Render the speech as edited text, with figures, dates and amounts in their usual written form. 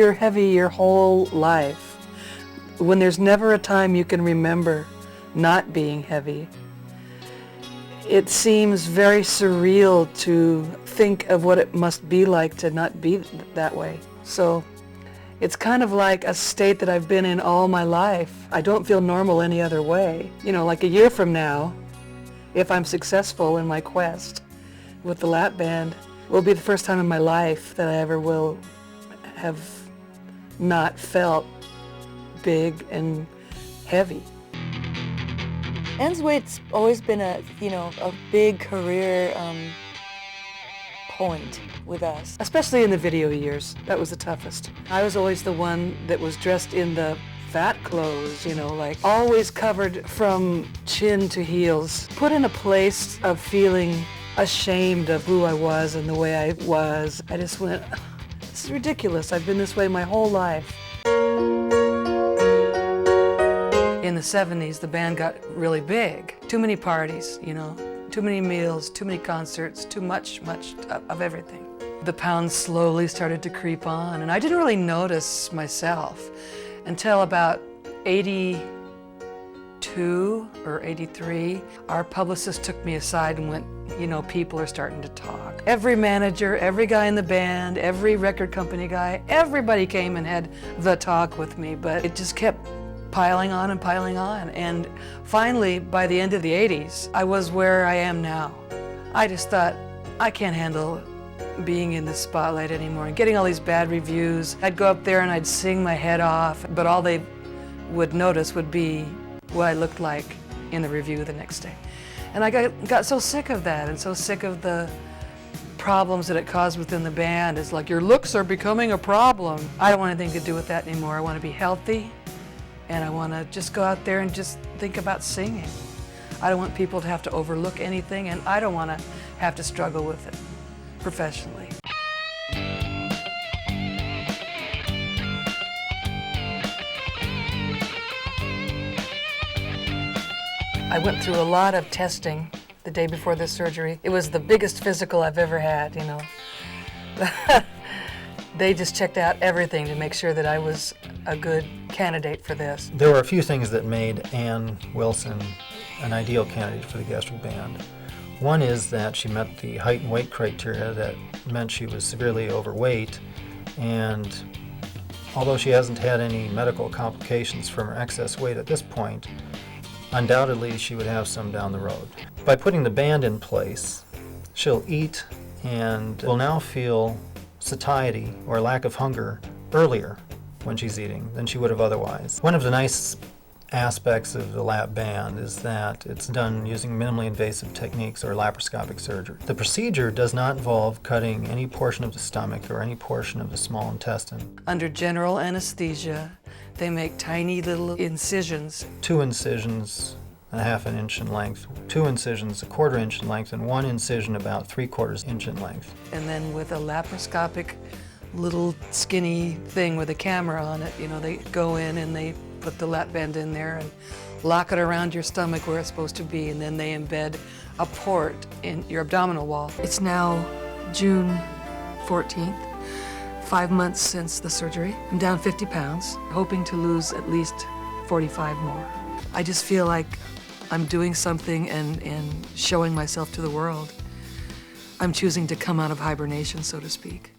you're heavy your whole life, when there's never a time you can remember not being heavy, it seems very surreal to think of what it must be like to not be that way. So it's kind of like a state that I've been in all my life. I don't feel normal any other way. You know, like a year from now, if I'm successful in my quest with the lap band, will be the first time in my life that I ever will have not felt big and heavy. Anne's weight's always been a big career point with us, especially in the video years. That was the toughest. I was always the one that was dressed in the fat clothes, like always covered from chin to heels, put in a place of feeling ashamed of who I was and the way I was. I just went, this is ridiculous. I've been this way my whole life. In the 70s, the band got really big. Too many parties, too many meals, too many concerts, too much of everything. The pounds slowly started to creep on, and I didn't really notice myself until about 82 or 83. Our publicist took me aside and went, people are starting to talk. Every manager, every guy in the band, every record company guy, everybody came and had the talk with me, but it just kept piling on and piling on. And finally, by the end of the 80s, I was where I am now. I just thought, I can't handle being in the spotlight anymore and getting all these bad reviews. I'd go up there and I'd sing my head off, but all they would notice would be what I looked like in the review the next day. And I got so sick of that and so sick of the problems that it caused within the band. It's like, your looks are becoming a problem. I don't want anything to do with that anymore. I want to be healthy, and I want to just go out there and just think about singing. I don't want people to have to overlook anything, and I don't want to have to struggle with it professionally. I went through a lot of testing the day before this surgery. It was the biggest physical I've ever had, They just checked out everything to make sure that I was a good candidate for this. There were a few things that made Ann Wilson an ideal candidate for the gastric band. One is that she met the height and weight criteria that meant she was severely overweight, and although she hasn't had any medical complications from her excess weight at this point, undoubtedly she would have some down the road. By putting the band in place, she'll eat and will now feel satiety or lack of hunger earlier when she's eating than she would have otherwise. One of the nice aspects of the lap band is that it's done using minimally invasive techniques or laparoscopic surgery. The procedure does not involve cutting any portion of the stomach or any portion of the small intestine. Under general anesthesia, they make tiny little incisions. 2 incisions, a half an inch in length, 2 incisions, a 1/4 inch in length, and 1 incision about 3/4 inch in length. And then with a laparoscopic little skinny thing with a camera on it, they go in and they put the lap band in there and lock it around your stomach where it's supposed to be, and then they embed a port in your abdominal wall. It's now June 14th, 5 months since the surgery. I'm down 50 pounds, hoping to lose at least 45 more. I just feel like I'm doing something and showing myself to the world. I'm choosing to come out of hibernation, so to speak.